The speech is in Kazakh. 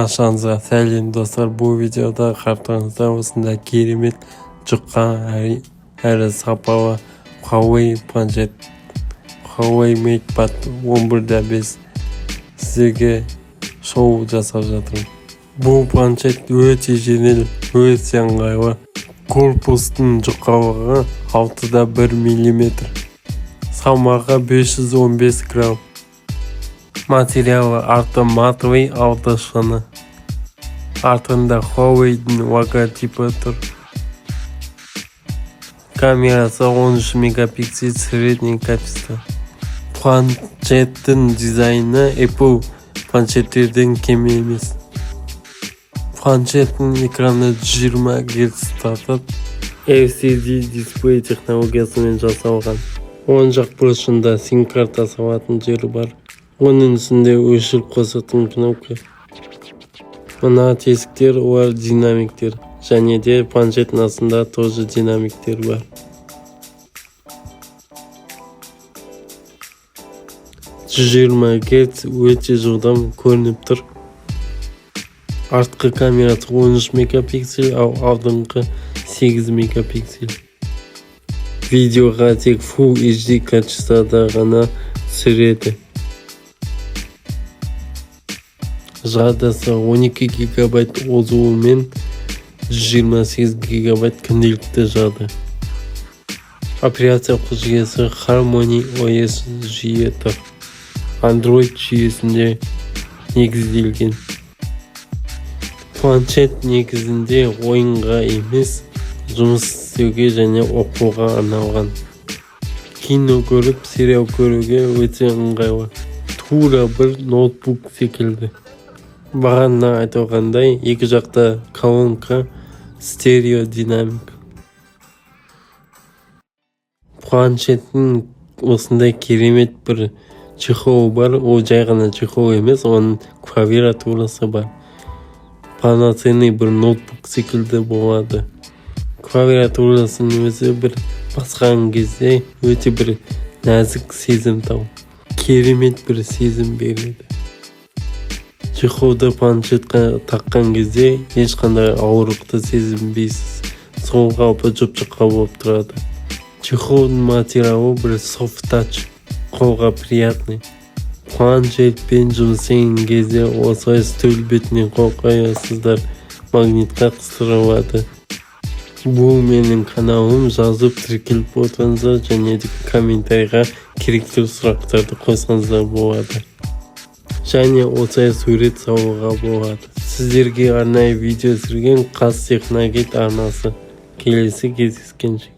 Баршаңызға сәлем достар. Бұл видеода қарсаңызда осындай керемет жұқа әрі сапалы Huawei планшет Huawei MatePad 11.5 сізге шоу жасап жатырмын. Бұл планшет өте жеңіл, өте ыңғайлы. Корпустың жұқалығы 6.1 мм. Салмағы 515 грамм. Материалы матовый алты шыны. Артында Huawei'дің логотипі тұр. Камерасы 13 мегапиксель средний качество. Планшеттің дизайны Apple планшеттерден кем емес. Планшеттің экраны 20 Гц тартып, LCD дисплей технологиясымен жасалған. Оң жақ бұрышында сим карта салатын жері бар. Оның үстінде өшіріп қосатын кнопка. Мына тесіктер олар динамиктер. Және де планшеттің астында тоже динамиктер бар. Гц өте жылдам көрініп тұр. Артқы камерасы 13 мегапиксель, ал алдыңғы 8 мегапиксель. Видеоға тек Full HD качествода ғана түсіреді. Жадысы 12 гигабайт озуымен 128 гигабайт күнделікті жады. Операция жүйесі Harmony OS жүйе тұр. Android жүйесінде негізделген. Планшет негізінде ойынға емес, жұмыс істеуге және оқуға арналған. Кино көріп, сериал көруге өте ыңғайлы. Тура бір ноутбук секілді. Бағана айтылғандай, екі жақта колонка, стерео динамик. Планшеттің осындай керемет бір чехол бар. Ол жай ғана чехол емес, оның клавиатурасы бар. Полноценный бір ноутбук секілді болады. Клавиатурасын өзі бір басқан кезде өте бір нәзік сезімтал. Керемет бір сезім береді. Чехолды планшетқа таққан кезде ешқандай ауырлықты сезінбейсіз. Сол қалпы жұп-жұқа болып тұрады. Чехолдың материалы бір soft touch, қолға приятный. Планшетпен жұмыс істеген кезде осылай стөл бетіне қол қоясыздар, магнитқа қыстырылады. Бұл менің каналым, жазып тіркеліп отырыңыздар және де комментарийға керекті сұрақтарды қойсаңыздар болады. Және осылай сурет салуға болады. Сіздерге арнайы видео түсірген Қазтехногид арнасы. Келесі кездескенше.